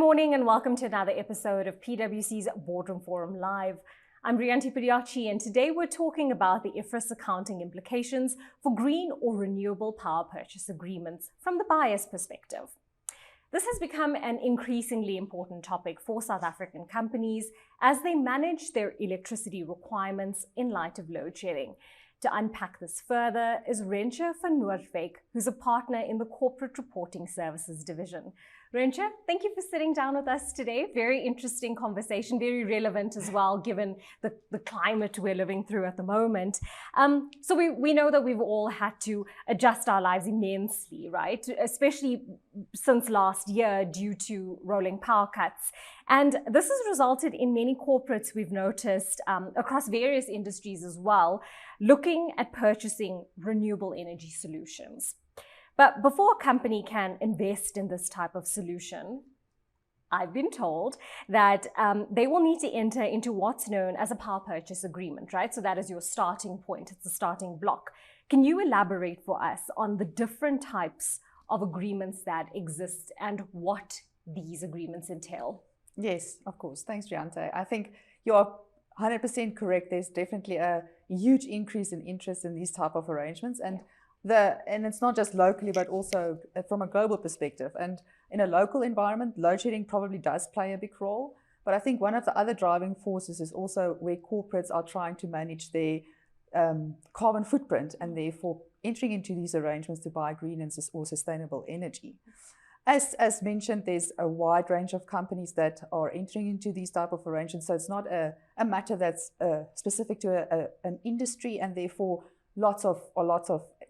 morning and welcome to another episode of PwC's Boardroom Forum Live. I'm Rianti Priyachi, and today we're talking about the IFRS accounting implications for green or renewable power purchase agreements from the buyer's perspective. This has become an increasingly important topic for South African companies as they manage their electricity requirements in light of load shedding. To unpack this further is Rentje van Noordwijk, who's a partner in the Corporate Reporting Services division. Rentje, thank you for sitting down with us today. Very interesting conversation, very relevant as well, given the climate we're living through at the moment. So we know that we've all had to adjust our lives immensely, right? Especially since last year due to rolling power cuts. And this has resulted in many corporates, we've noticed, across various industries as well, looking at purchasing renewable energy solutions. But before a company can invest in this type of solution, I've been told that they will need to enter into what's known as a power purchase agreement, right? So that is your starting point. It's the starting block. Can you elaborate for us on the different types of agreements that exist and what these agreements entail? Yes, of course. Thanks, Riante. I think you're 100% correct. There's definitely a huge increase in interest in these type of arrangements. And it's not just locally, but also from a global perspective. And in a local environment, load shedding probably does play a big role. But I think one of the other driving forces is also where corporates are trying to manage their carbon footprint and therefore entering into these arrangements to buy green and or sustainable energy. As mentioned, there's a wide range of companies that are entering into these type of arrangements. So it's not a matter that's specific to an industry, and therefore lots of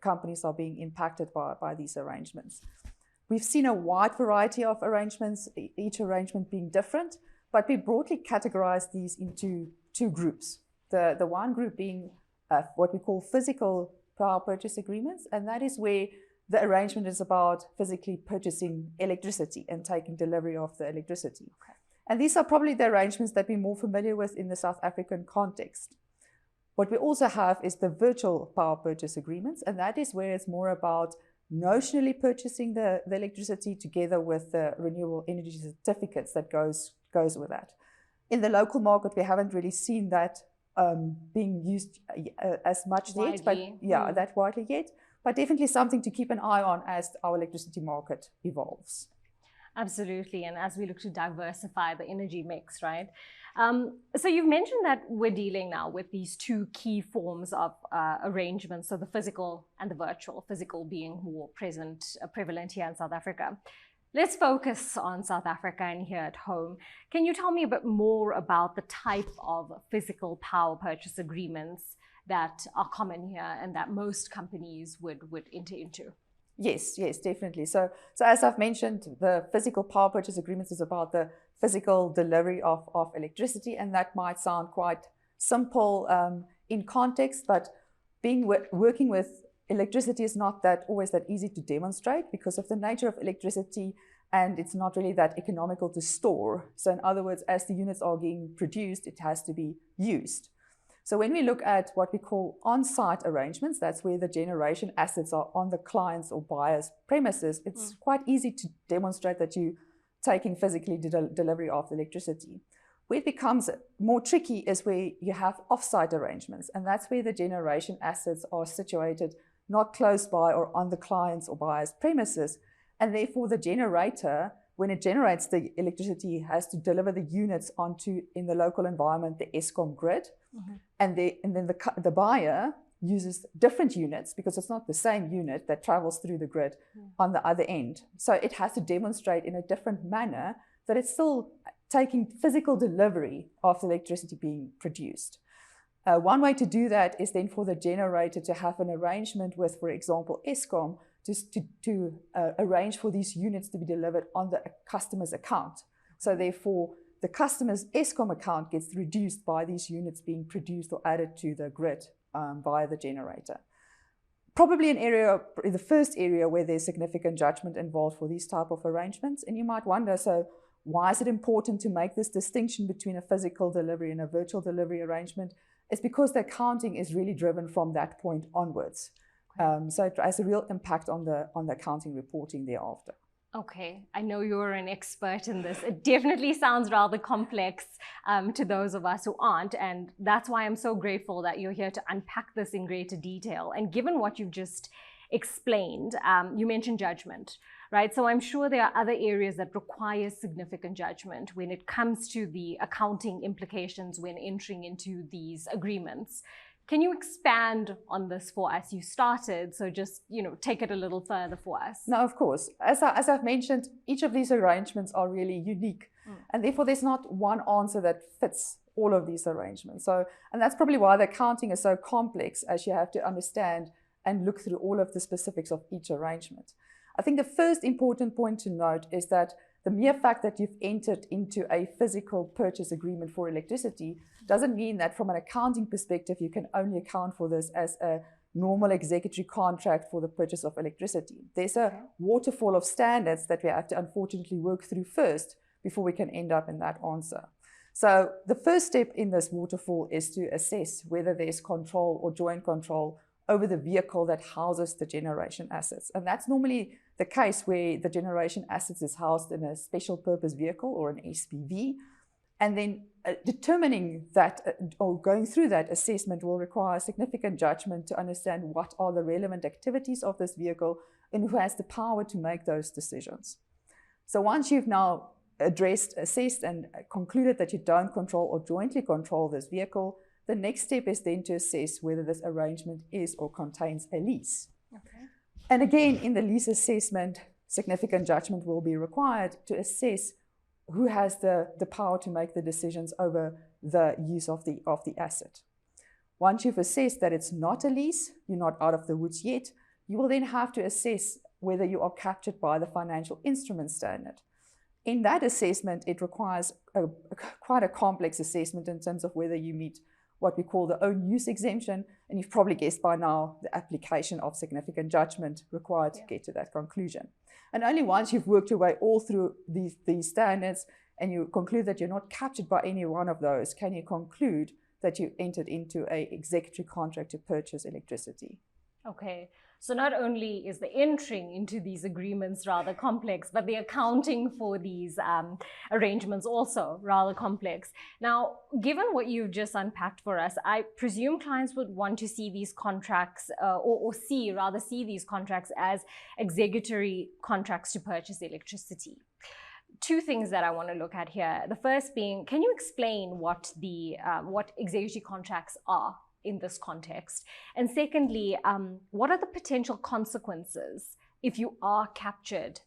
companies are being impacted by these arrangements. We've seen a wide variety of arrangements, each arrangement being different, but we broadly categorize these into two groups. The one group being what we call physical power purchase agreements, and that is where the arrangement is about physically purchasing electricity and taking delivery of the electricity. Okay. And these are probably the arrangements that we're more familiar with in the South African context. What we also have is the virtual power purchase agreements, and that is where it's more about notionally purchasing the electricity together with the renewable energy certificates that goes with that. In the local market, we haven't really seen that being used as much yet, but that widely yet. But definitely something to keep an eye on as our electricity market evolves. Absolutely, and as we look to diversify the energy mix, right? So you've mentioned that we're dealing now with these two key forms of arrangements, so the physical and the virtual, physical being more prevalent here in South Africa. Let's focus on South Africa and here at home. Can you tell me a bit more about the type of physical power purchase agreements that are common here and that most companies would enter into? Yes, definitely. So as I've mentioned, the physical power purchase agreements is about the physical delivery of electricity, and that might sound quite simple in context, but working with electricity is not always that easy to demonstrate because of the nature of electricity, and it's not really that economical to store. So in other words, as the units are being produced, it has to be used. So when we look at what we call on-site arrangements, that's where the generation assets are on the client's or buyer's premises, it's quite easy to demonstrate that you're taking physically delivery of the electricity. Where it becomes more tricky is where you have off-site arrangements, and that's where the generation assets are situated not close by or on the client's or buyer's premises, and therefore the generator, when it generates the electricity, has to deliver the units onto, in the local environment, the Eskom grid. Mm-hmm. And then the buyer uses different units because it's not the same unit that travels through the grid on the other end. So it has to demonstrate in a different manner that it's still taking physical delivery of the electricity being produced. One way to do that is then for the generator to have an arrangement with, for example, Eskom, to arrange for these units to be delivered on the customer's account. So therefore, the customer's Eskom account gets reduced by these units being produced or added to the grid via the generator. Probably the first area where there's significant judgment involved for these type of arrangements. And you might wonder, so why is it important to make this distinction between a physical delivery and a virtual delivery arrangement? It's because the accounting is really driven from that point onwards. So it has a real impact on the accounting reporting thereafter. Okay, I know you're an expert in this. It definitely sounds rather complex to those of us who aren't, and that's why I'm so grateful that you're here to unpack this in greater detail. And given what you've just explained, you mentioned judgment, right? So I'm sure there are other areas that require significant judgment when it comes to the accounting implications when entering into these agreements. Can you expand on this for us? You started, so just, take it a little further for us. No, of course. As I've mentioned, each of these arrangements are really unique. And therefore, there's not one answer that fits all of these arrangements. And that's probably why the accounting is so complex, as you have to understand and look through all of the specifics of each arrangement. I think the first important point to note is that the mere fact that you've entered into a physical purchase agreement for electricity doesn't mean that from an accounting perspective, you can only account for this as a normal executory contract for the purchase of electricity. There's a waterfall of standards that we have to unfortunately work through first before we can end up in that answer. So the first step in this waterfall is to assess whether there's control or joint control over the vehicle that houses the generation assets. And that's normally the case where the generation assets is housed in a special purpose vehicle or an SPV. And then determining that or going through that assessment will require significant judgment to understand what are the relevant activities of this vehicle and who has the power to make those decisions. So once you've now addressed, assessed, and concluded that you don't control or jointly control this vehicle, the next step is then to assess whether this arrangement is or contains a lease. Okay. And again, in the lease assessment, significant judgment will be required to assess who has the power to make the decisions over the use of the asset. Once you've assessed that it's not a lease, you're not out of the woods yet, you will then have to assess whether you are captured by the financial instrument standard. In that assessment, it requires quite a complex assessment in terms of whether you meet what we call the own use exemption, and you've probably guessed by now the application of significant judgment required to get to that conclusion. And only once you've worked your way all through these standards and you conclude that you're not captured by any one of those, can you conclude that you entered into an executory contract to purchase electricity. Okay, so not only is the entering into these agreements rather complex, but the accounting for these arrangements also rather complex. Now, given what you've just unpacked for us, I presume clients would want to see these contracts or see these contracts as executory contracts to purchase electricity. Two things that I want to look at here. The first being, can you explain what executory contracts are in this context? And secondly, what are the potential consequences if you are captured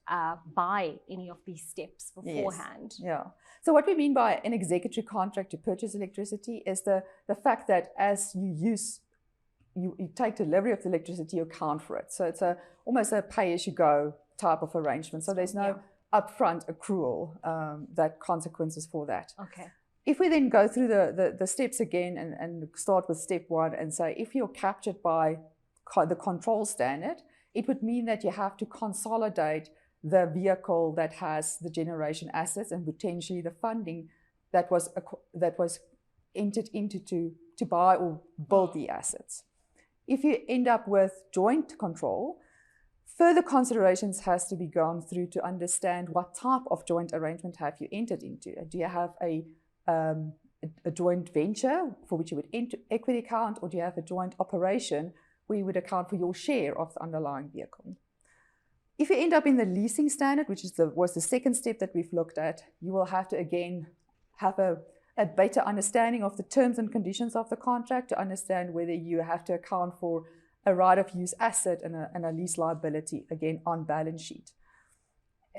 by any of these steps beforehand? Yes. Yeah. So what we mean by an executory contract to purchase electricity is the fact that as you take delivery of the electricity, you account for it. So it's almost a pay-as-you-go type of arrangement. So there's no upfront accrual that consequences for that. Okay. If we then go through the steps again and start with step one and say, if you're captured by the control standard, it would mean that you have to consolidate the vehicle that has the generation assets and potentially the funding that was entered into to buy or build the assets. If you end up with joint control, further considerations has to be gone through to understand what type of joint arrangement have you entered into. Do you have a joint venture for which you would enter equity account, or do you have a joint operation where you would account for your share of the underlying vehicle? If you end up in the leasing standard, which was the second step that we've looked at, you will have to again have a better understanding of the terms and conditions of the contract to understand whether you have to account for a right of use asset and a lease liability, again on balance sheet.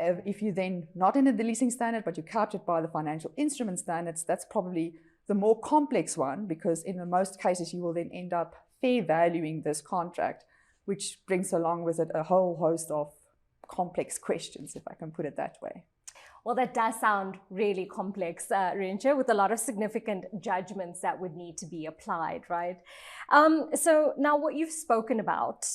If you're then not in the leasing standard, but you're captured by the financial instrument standards, that's probably the more complex one, because in most cases you will then end up fair valuing this contract, which brings along with it a whole host of complex questions, if I can put it that way. Well, that does sound really complex, Renche, with a lot of significant judgments that would need to be applied, right? So now what you've spoken about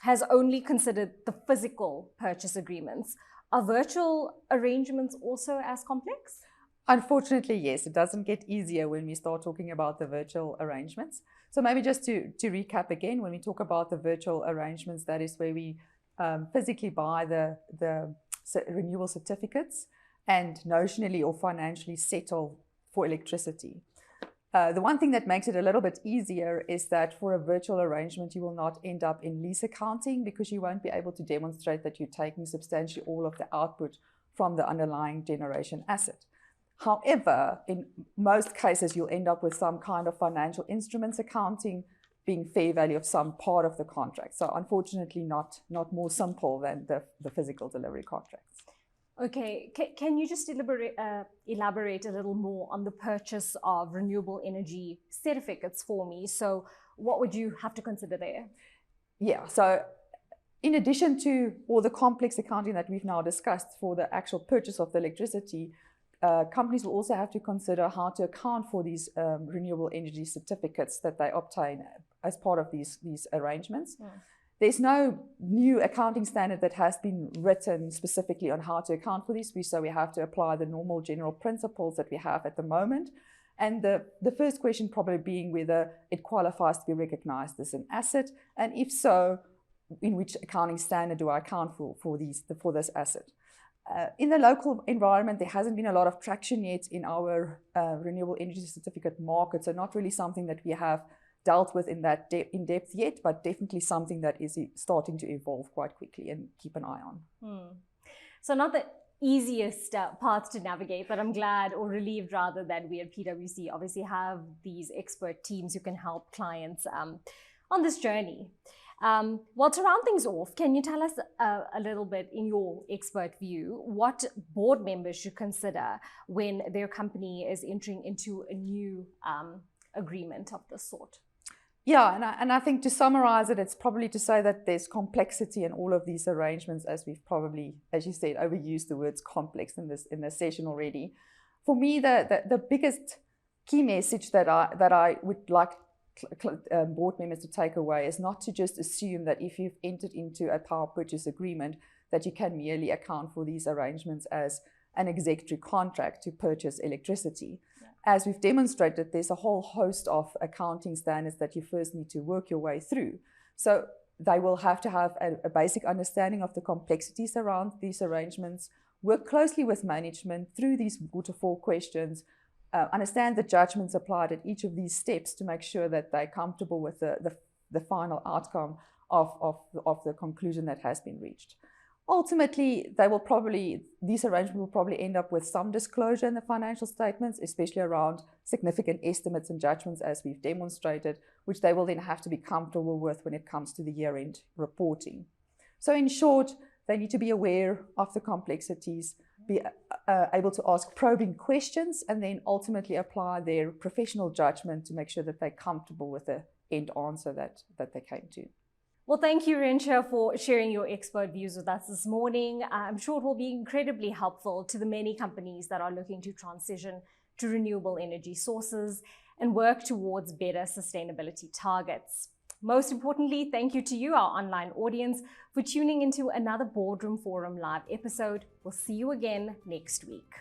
has only considered the physical purchase agreements. Are virtual arrangements also as complex? Unfortunately, yes. It doesn't get easier when we start talking about the virtual arrangements. So maybe just to recap again, when we talk about the virtual arrangements, that is where we physically buy the renewable certificates and notionally or financially settle for electricity. The one thing that makes it a little bit easier is that for a virtual arrangement, you will not end up in lease accounting because you won't be able to demonstrate that you're taking substantially all of the output from the underlying generation asset. However, in most cases, you'll end up with some kind of financial instruments accounting being fair value of some part of the contract. So unfortunately, not more simple than the physical delivery contracts. Okay, can you just elaborate a little more on the purchase of renewable energy certificates for me? So what would you have to consider there? Yeah, so in addition to all the complex accounting that we've now discussed for the actual purchase of the electricity, companies will also have to consider how to account for these renewable energy certificates that they obtain as part of these arrangements. Mm. There's no new accounting standard that has been written specifically on how to account for these. So we have to apply the normal general principles that we have at the moment. And the first question probably being whether it qualifies to be recognized as an asset. And if so, in which accounting standard do I account for this asset? In the local environment, there hasn't been a lot of traction yet in our renewable energy certificate market. So not really something that we have dealt with in that in depth yet, but definitely something that is starting to evolve quite quickly and keep an eye on. So not the easiest path to navigate, but I'm glad or relieved rather that we at PwC obviously have these expert teams who can help clients on this journey. Well, to round things off, can you tell us a little bit, in your expert view, what board members should consider when their company is entering into a new agreement of this sort? Yeah, and I think to summarize it, it's probably to say that there's complexity in all of these arrangements, as we've probably, as you said, overused the words complex in this session already. For me, the biggest key message that I would like board members to take away is not to just assume that if you've entered into a power purchase agreement that you can merely account for these arrangements as an executory contract to purchase electricity. As we've demonstrated, there's a whole host of accounting standards that you first need to work your way through. So they will have to have a basic understanding of the complexities around these arrangements, work closely with management through these waterfall questions, understand the judgments applied at each of these steps to make sure that they're comfortable with the final outcome of the conclusion that has been reached. Ultimately, these arrangements will probably end up with some disclosure in the financial statements, especially around significant estimates and judgments, as we've demonstrated, which they will then have to be comfortable with when it comes to the year-end reporting. So in short, they need to be aware of the complexities, be able to ask probing questions, and then ultimately apply their professional judgment to make sure that they're comfortable with the end answer that they came to. Well, thank you, Rensha, for sharing your expert views with us this morning. I'm sure it will be incredibly helpful to the many companies that are looking to transition to renewable energy sources and work towards better sustainability targets. Most importantly, thank you to you, our online audience, for tuning into another Boardroom Forum live episode. We'll see you again next week.